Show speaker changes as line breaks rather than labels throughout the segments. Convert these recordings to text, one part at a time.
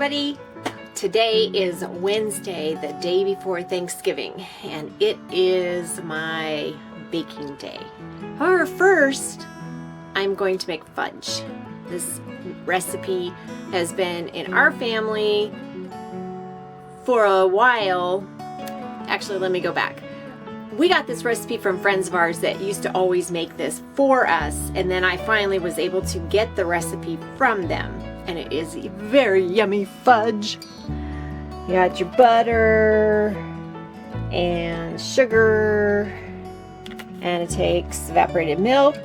everybody. Today is Wednesday, the day before Thanksgiving, and it is my baking day. However, first, I'm going to make fudge. This recipe has been in our family for a while. Actually, let me go back. We got this recipe from friends of ours that used to always make this for us, and then I finally was able to get the recipe from them, and it is a very yummy fudge. You got your butter and sugar, and it takes evaporated milk,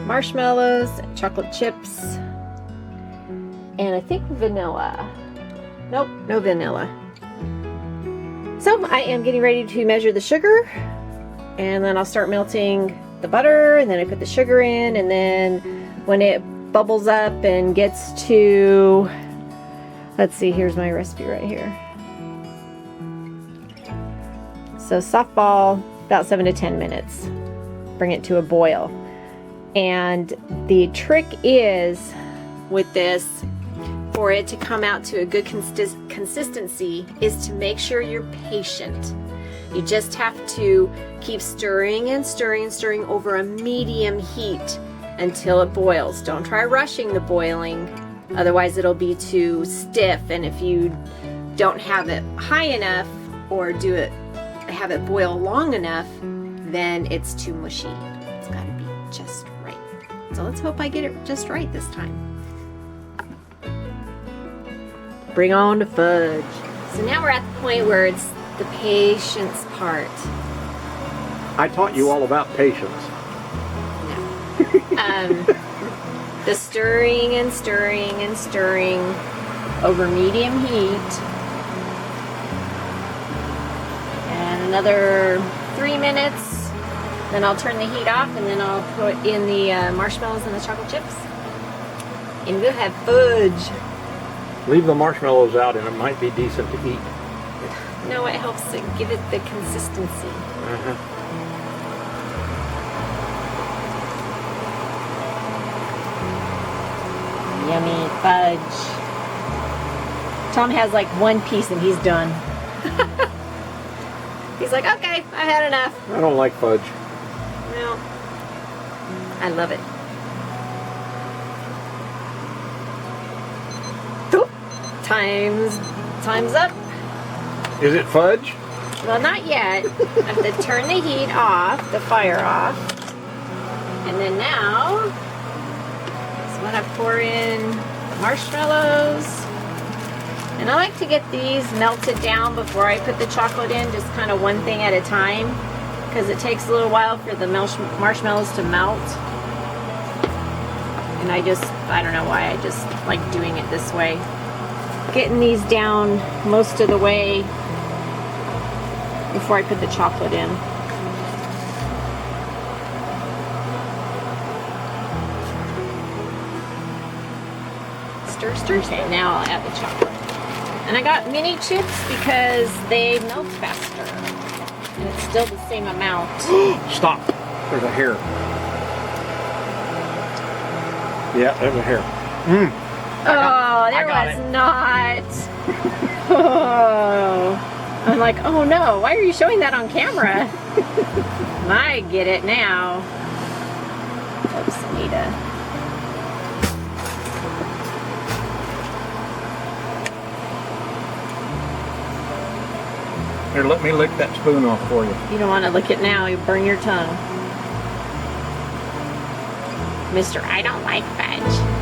marshmallows, chocolate chips, and I think vanilla. Nope, no vanilla. So I am getting ready to measure the sugar, and then I'll start melting the butter, and then I put the sugar in, and then when it bubbles up and gets to, let's see, here's my recipe right here. So softball, about 7 to 10 minutes. Bring it to a boil. And the trick is with this, for it to come out to a good consistency, is to make sure you're patient. You just have to keep stirring and stirring and stirring over a medium heat until it boils. Don't try rushing the boiling, otherwise it'll be too stiff, and if you don't have it high enough or have it boil long enough, then it's too mushy. It's got to be just right. So let's hope I get it just right this time. Bring on the fudge. So now we're at the point where it's the patience part.
I taught you all about patience.
No. The stirring and stirring and stirring over medium heat. And another 3 minutes. Then I'll turn the heat off, and then I'll put in the marshmallows and the chocolate chips. And we'll have fudge.
Leave the marshmallows out and it might be decent to eat.
No, it helps to give it the consistency. Yummy fudge. Tom has like one piece and he's done. He's like, okay, I've had enough.
I don't like fudge.
Well, I love it. Time's up.
Is it fudge?
Well, not yet. I have to turn the heat off, the fire off. And then now, I'm gonna pour in marshmallows. And I like to get these melted down before I put the chocolate in, just kind of one thing at a time, because it takes a little while for the marshmallows to melt. And I don't know why, I just like doing it this way. Getting these down most of the way before I put the chocolate in. Stir, stir. Okay, now I'll add the chocolate. And I got mini chips because they melt faster. And it's still the same amount.
Stop. There's a hair. Yeah, there's a hair.
Oh, there was not. Oh. I'm like, oh no, why are you showing that on camera? I get it now. Oops, Anita.
Here, let me lick that spoon off for you.
You don't want to lick it now, you burn your tongue. Mr. I don't like fudge.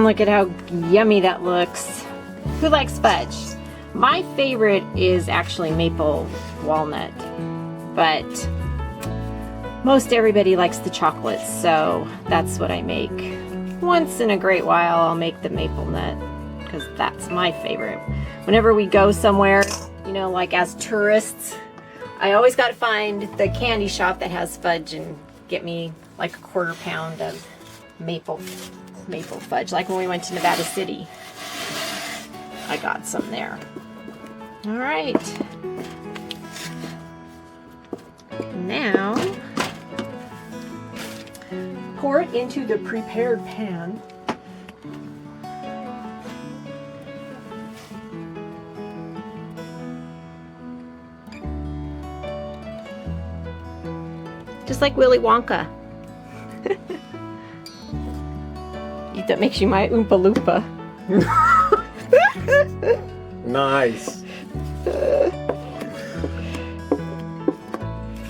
Look at how yummy that looks. Who likes fudge? My favorite is actually maple walnut. but most everybody likes the chocolates, so that's what I make. Once in a great while, I'll make the maple nut, because that's my favorite. Whenever we go somewhere, you know, like as tourists, I always got to find the candy shop that has fudge and get me like a 1/4 pound of maple fudge. Like when we went to Nevada City, I got some there. All right. Now, pour it into the prepared pan. Just like Willy Wonka. That makes you my Oompa Loompa.
Nice.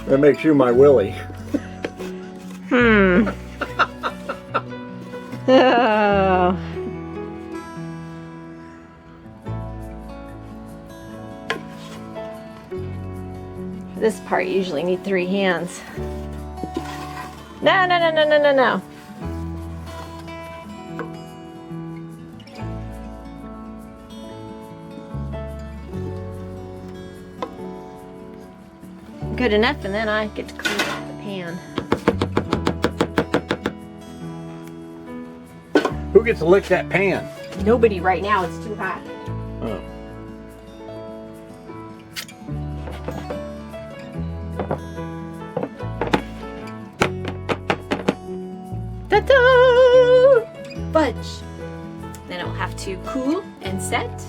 That makes you my Willy.
Oh. For this part, you usually need 3 hands. No, no, no, no, no, no, no. Good enough, and then I get to clean up the pan.
Who gets to lick that pan?
Nobody right now, it's too hot.
Oh.
Ta-da! Fudge. Then it will have to cool and set.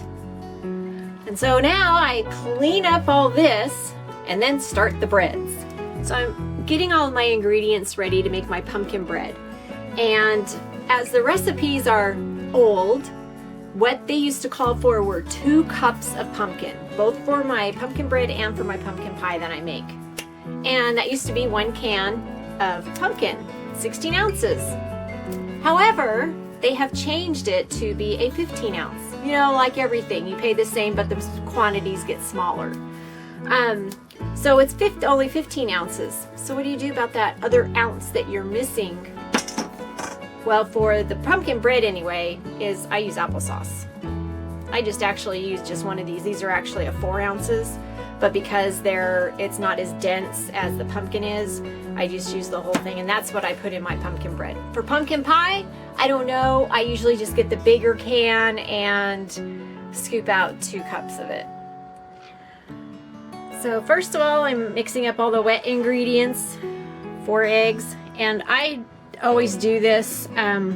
And so now I clean up all this and then start the breads. So I'm getting all of my ingredients ready to make my pumpkin bread. And as the recipes are old, what they used to call for were 2 cups of pumpkin, both for my pumpkin bread and for my pumpkin pie that I make. And that used to be 1 can of pumpkin, 16 ounces. However, they have changed it to be a 15 ounce. You know, like everything, you pay the same, but the quantities get smaller. So it's only 15 ounces. So what do you do about that other ounce that you're missing? Well, for the pumpkin bread anyway, is I use applesauce. I just actually use just one of these. These are actually a 4 ounces, but because it's not as dense as the pumpkin is, I just use the whole thing, and that's what I put in my pumpkin bread. For pumpkin pie, I don't know. I usually just get the bigger can and scoop out 2 cups of it. So first of all, I'm mixing up all the wet ingredients, 4 eggs, and I always do this, I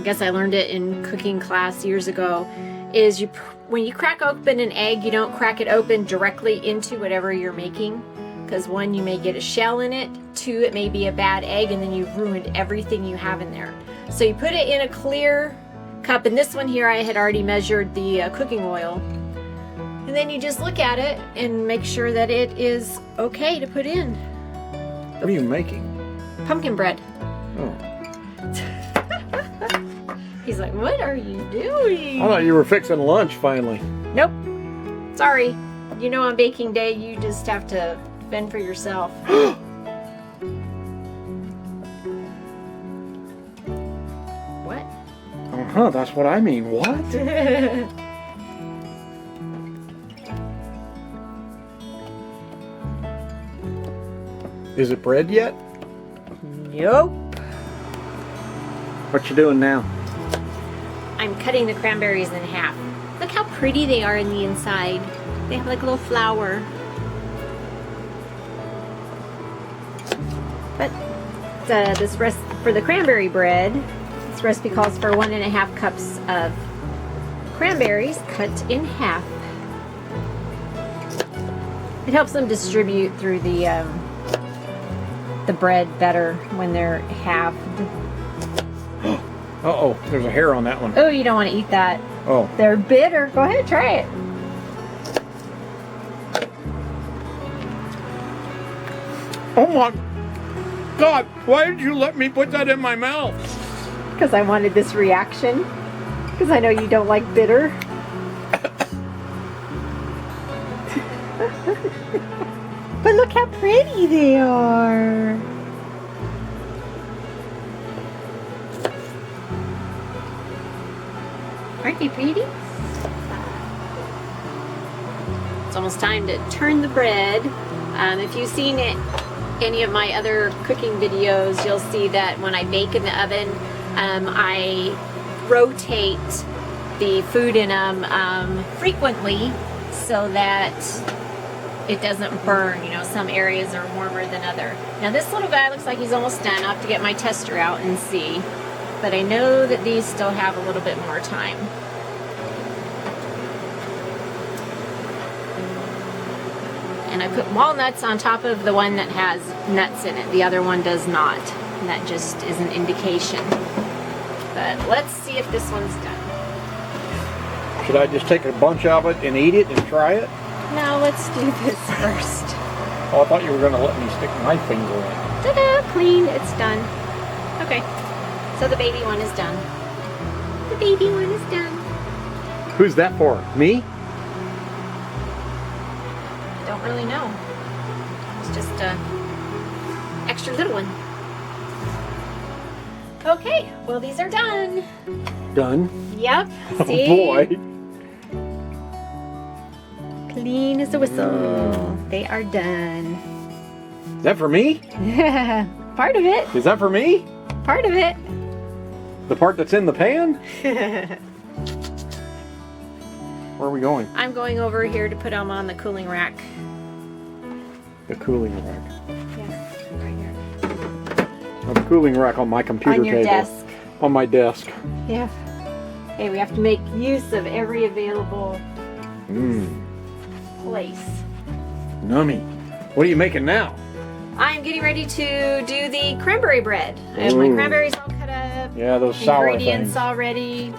guess I learned it in cooking class years ago, is when you crack open an egg, you don't crack it open directly into whatever you're making, because 1, you may get a shell in it, 2, it may be a bad egg, and then you've ruined everything you have in there. So you put it in a clear cup, and this one here I had already measured the cooking oil. And then you just look at it and make sure that it is okay to put in.
What are you making?
Pumpkin bread.
Oh.
He's like, what are you doing?
I thought you were fixing lunch finally.
Nope. Sorry. You know, on baking day, you just have to fend for yourself. What?
Uh-huh, that's what I mean. What? Is it bread yet?
Nope.
What you doing now?
I'm cutting the cranberries in half. Look how pretty they are in the inside. They have like a little flower. But this recipe for the cranberry bread, this recipe calls for 1.5 cups of cranberries cut in half. It helps them distribute through the bread better when they're halved.
Uh-oh, there's a hair on that one.
Oh, you don't want to eat that.
Oh.
They're bitter. Go ahead, try it.
Oh my God, why did you let me put that in my mouth?
Because I wanted this reaction. Because I know you don't like bitter. But look how pretty they are. Aren't they pretty? It's almost time to turn the bread. If you've seen any of my other cooking videos, you'll see that when I bake in the oven, I rotate the food in them frequently so that it doesn't burn. You know, some areas are warmer than other. Now this little guy looks like he's almost done. I'll have to get my tester out and see. But I know that these still have a little bit more time. And I put walnuts on top of the one that has nuts in it. The other one does not. And that just is an indication. But let's see if this one's done.
Should I just take a bunch of it and eat it and try it?
No, let's do this first.
Oh, I thought you were going to let me stick my finger in.
Ta-da! Clean. It's done. Okay. So the baby one is done. The baby one is done.
Who's that for? Me?
Don't really know. It's just a extra little one. Okay, well these are done.
Done?
Yep.
Oh
See?
boy.
Clean as a whistle. They are done.
Is that for me?
Part of it.
Is that for me?
Part of it.
The part that's in the pan? Where are we going?
I'm going over here to put them on the cooling rack.
The cooling rack.
Yeah, right here.
Oh, the cooling rack on my computer
On your
table.
desk.
On my desk.
Yeah. Hey, we have to make use of every available place.
Nummy. What are you making now?
I'm getting ready to do the cranberry bread. I have my cranberries all cut up.
Yeah, those sour
Ingredients
things.
all ready.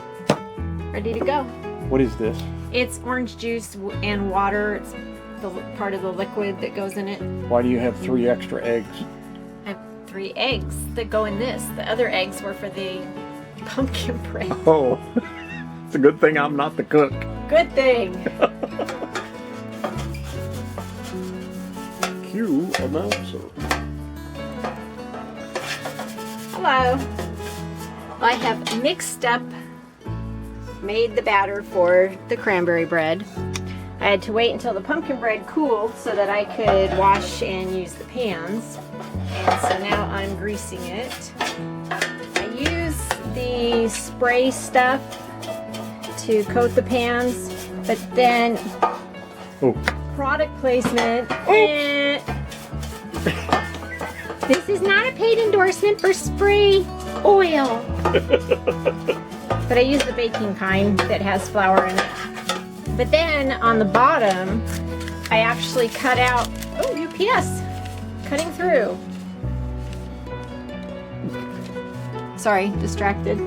Ready to go.
What is this?
It's orange juice and water. It's the part of the liquid that goes in it.
Why do you have 3 extra eggs?
I have 3 eggs that go in this. The other eggs were for the pumpkin bread.
Oh, it's a good thing I'm not the cook.
Good thing.
Cue announcer.
Hello. I have mixed up, made the batter for the cranberry bread. I had to wait until the pumpkin bread cooled so that I could wash and use the pans. And so now I'm greasing it. I use the spray stuff to coat the pans, but then product placement. This is not a paid endorsement for spray oil. But I use the baking kind that has flour in it. But then on the bottom, I actually cut out, UPS, cutting through. Sorry, distracted.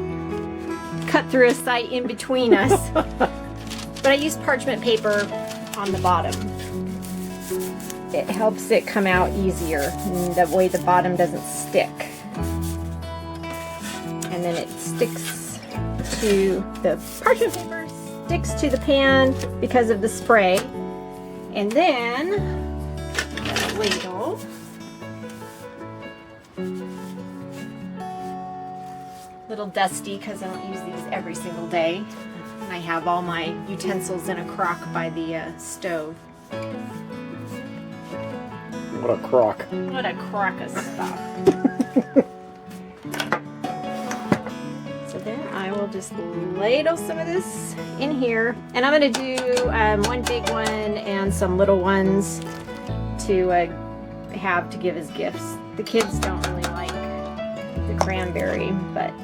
Cut through a site in between us. But I use parchment paper on the bottom. It helps it come out easier. That way the bottom doesn't stick. And then it sticks to the parchment paper, sticks to the pan because of the spray. And then a ladle. Little dusty because I don't use these every single day. And I have all my utensils in a crock by the stove.
What a crock.
What a crock of stuff. So then I will just ladle some of this in here. And I'm going to do one big one and some little ones to have to give as gifts. The kids don't really like the cranberry, but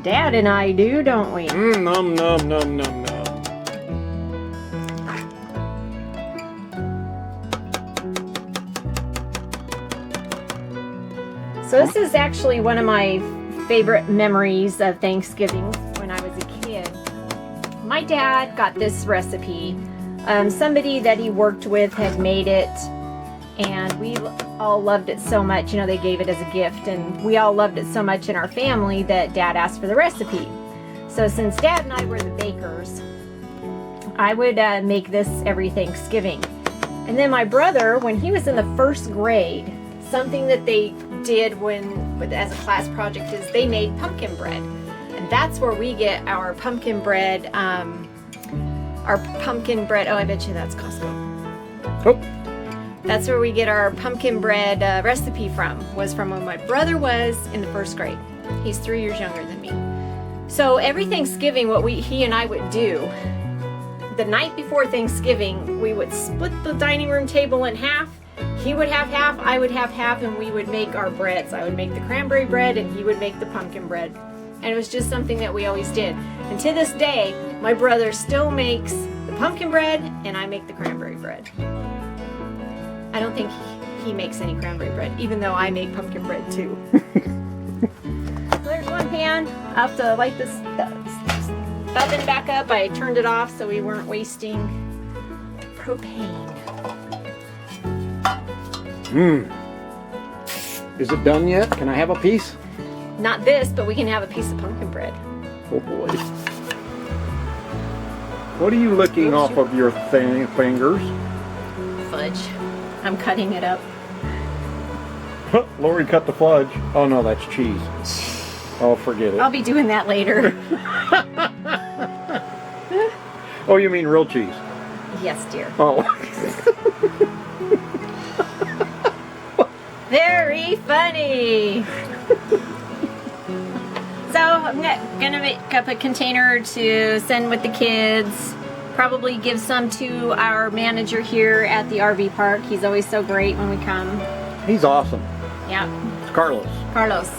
Dad and I do, don't we?
Nom, nom, nom, nom, nom.
So this is actually one of my favorite memories of Thanksgiving when I was a kid. My dad got this recipe. Somebody that he worked with had made it, and we all loved it so much. You know, they gave it as a gift, and we all loved it so much in our family that Dad asked for the recipe. So since Dad and I were the bakers, I would make this every Thanksgiving. And then my brother, when he was in the first grade, something that they did as a class project is they made pumpkin bread. And that's where we get our pumpkin bread, oh, I bet you that's Costco.
Oh,
That's where we get our pumpkin bread recipe was from when my brother was in the first grade. He's 3 years younger than me. So every Thanksgiving, what he and I would do, the night before Thanksgiving, we would split the dining room table in half. He would have half, I would have half, and we would make our breads. I would make the cranberry bread and he would make the pumpkin bread. And it was just something that we always did. And to this day, my brother still makes the pumpkin bread and I make the cranberry bread. I don't think he makes any cranberry bread, even though I make pumpkin bread too. There's one pan. I'll have to light this oven back up. I turned it off so we weren't wasting propane.
Is it done yet? Can I have a piece?
Not this, but we can have a piece of pumpkin bread.
Oh boy. What are you licking off of your fingers?
Fudge. I'm cutting it up.
Lori cut the fudge. Oh no, that's cheese. Oh, forget it.
I'll be doing that later.
Oh, you mean real cheese?
Yes, dear.
Oh.
Very funny. So I'm gonna make up a container to send with the kids. Probably give some to our manager here at the RV park. He's always so great when we come.
He's awesome.
Yeah.
It's Carlos.
Carlos.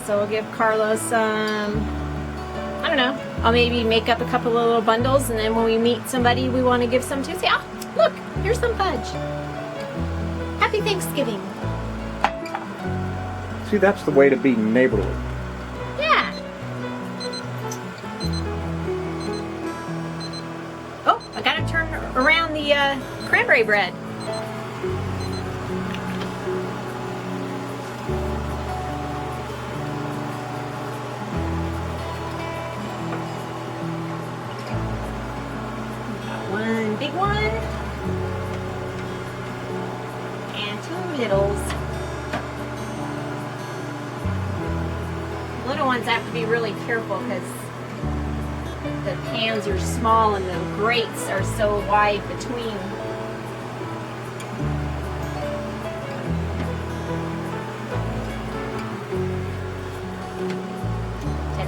So we'll give Carlos I don't know. I'll maybe make up a couple of little bundles, and then when we meet somebody we want to give some to, say, oh, look, here's some fudge. Happy Thanksgiving.
See, that's the way to be neighborly.
Yeah. Oh, I gotta turn around the cranberry bread. One big one and two littles. Little ones have to be really careful because the pans are small and the grates are so wide between.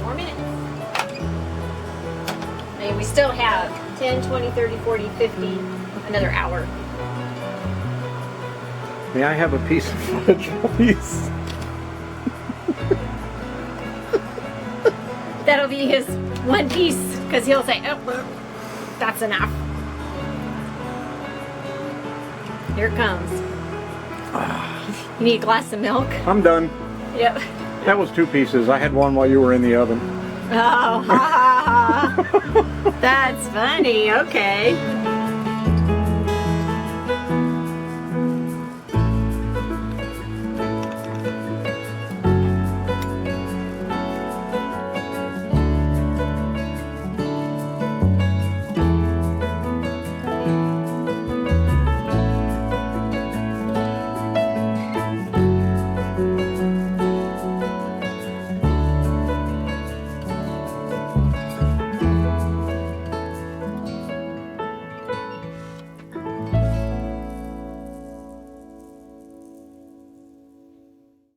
More minutes. And we still have 10, 20, 30, 40, 50, another hour.
May I have a piece of fudge, please?
That'll be his one piece, because he'll say, oh, well, that's enough. Here it comes. You need a glass of milk?
I'm done.
Yep.
That was 2 pieces. I had one while you were in the oven.
Oh, ha ha ha. That's funny. Okay.